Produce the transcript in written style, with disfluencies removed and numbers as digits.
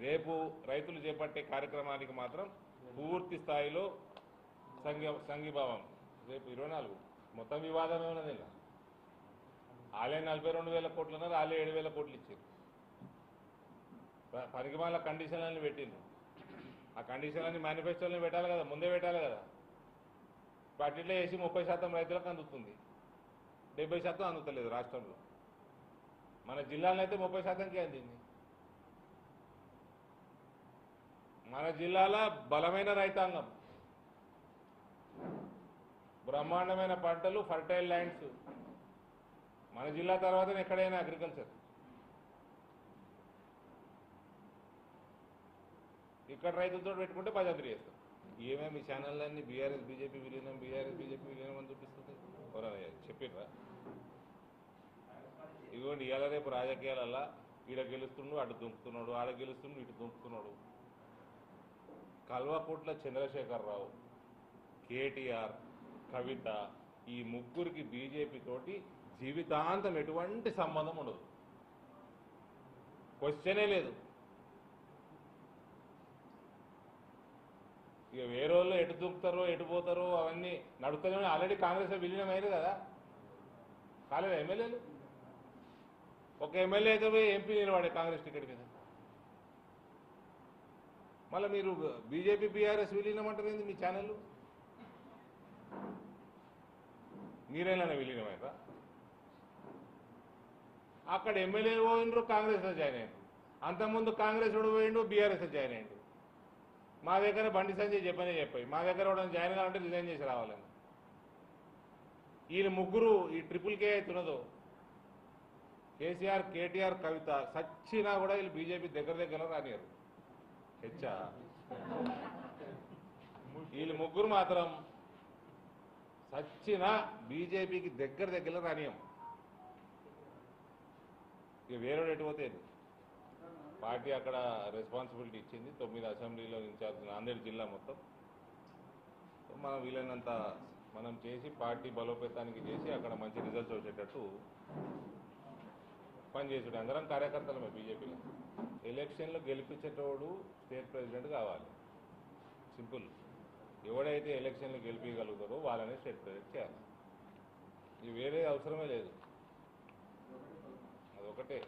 రేపు రైతులు చేపట్టే కార్యక్రమానికి మాత్రం పూర్తి స్థాయిలో సంఘీభావం. రేపు 24 మొత్తం వివాదమే ఉన్నది. ఇలా ఆలే 42,000 కోట్లు ఉన్నారు, ఆలే 7,000 కోట్లు ఇచ్చారు. పనికిమాల కండిషన్లన్నీ పెట్టిండ్రు. ఆ కండిషన్లన్నీ మేనిఫెస్టోలని పెట్టాలి కదా, ముందే పెట్టాలి కదా. వాటిలో వేసి 30% రైతులకు అందుతుంది, 70% అందుతలేదు రాష్ట్రంలో. మన జిల్లాలో అయితే 30%కే అందింది. మన జిల్లాలో బలమైన రైతాంగం, బ్రహ్మాండమైన పంటలు, ఫర్టైల్ ల్యాండ్స్. మన జిల్లా తర్వాతనే ఎక్కడైనా అగ్రికల్చర్. ఇక్కడ రైతులతో పెట్టుకుంటే భజంత్రి చేస్తాం. ఏమేమి ఛానళ్ళన్నీ బీఆర్ఎస్ బీజేపీ విలీనం, బీఆర్ఎస్ బీజేపీ విలీనం అని చూపిస్తుంది. ఎవరన్నా చెప్పిర్రా? ఇదిగోండి, ఇవాళ రేపు రాజకీయాలల్లా ఈడ గెలుస్తున్నాడు అటు దుంకుతున్నాడు, ఆడ గెలుస్తున్నాడు ఇటు దుంకుతున్నాడు. కల్వకుంట్ల చంద్రశేఖరరావు, కేటీఆర్, కవిత, ఈ ముగ్గురికి బీజేపీ తోటి జీవితాంతం ఎటువంటి సంబంధం ఉండదు, క్వశ్చనే లేదు. ఇక వేరే వాళ్ళు ఎటు దుంకుతారో ఎటు పోతారో అవన్నీ నడుస్తూనే. ఆల్రెడీ కాంగ్రెస్ విలీనం అయ్యారు కదా, కాలేదు ఎమ్మెల్యేలు. ఒక ఎమ్మెల్యే అయితే పోయి ఎంపీ నిలబడే కాంగ్రెస్ టికెట్ మీద. మళ్ళీ మీరు బీజేపీ బీఆర్ఎస్ విలీనం అంటారు ఏంది? మీ ఛానళ్ళు మీరేనా విలీనమైనా? అక్కడ ఎమ్మెల్యే పోయినరు, కాంగ్రెస్లో జాయిన్ అయ్యారు. అంతకుముందు కాంగ్రెస్ వాడు పోయిండు, బీఆర్ఎస్లో జాయిన్ అయ్యిండు. మా దగ్గర బండి సంజయ్ చెప్పాయి, మా దగ్గర కూడా జాయిన్ కావాలంటే రిజైన్ చేసి రావాలని. వీళ్ళు ముగ్గురు ఈ ట్రిపుల్ కే అవుతున్నదో, కేసీఆర్, కేటీఆర్, కవిత సచ్చినా కూడా వీళ్ళు బీజేపీ దగ్గర రానియరు. హెచ్చా వీళ్ళు ముగ్గురు మాత్రం సచ్చినా బీజేపీకి దగ్గర రానియం. ఇక వేరే ఎటు పోతే పార్టీ అక్కడ రెస్పాన్సిబిలిటీ ఇచ్చింది. 9 అసెంబ్లీలో ఇన్ఛార్జ్, నాందేడ్ జిల్లా మొత్తం. మనం వీలైనంత మనం చేసి పార్టీ బలోపేతానికి చేసి అక్కడ మంచి రిజల్ట్స్ వచ్చేటట్టు పనిచేసాడు. అందరం కార్యకర్తలమే బీజేపీలో. ఎలక్షన్లో గెలిపించేటోడు స్టేట్ ప్రెసిడెంట్ కావాలి, సింపుల్. ఎవడైతే ఎలక్షన్లు గెలిపించగలుగుతారో వాళ్ళనే స్టేట్ ప్రెసిడెంట్ చేయాలి. ఇది వేరే అవసరమే లేదు, అదొకటే.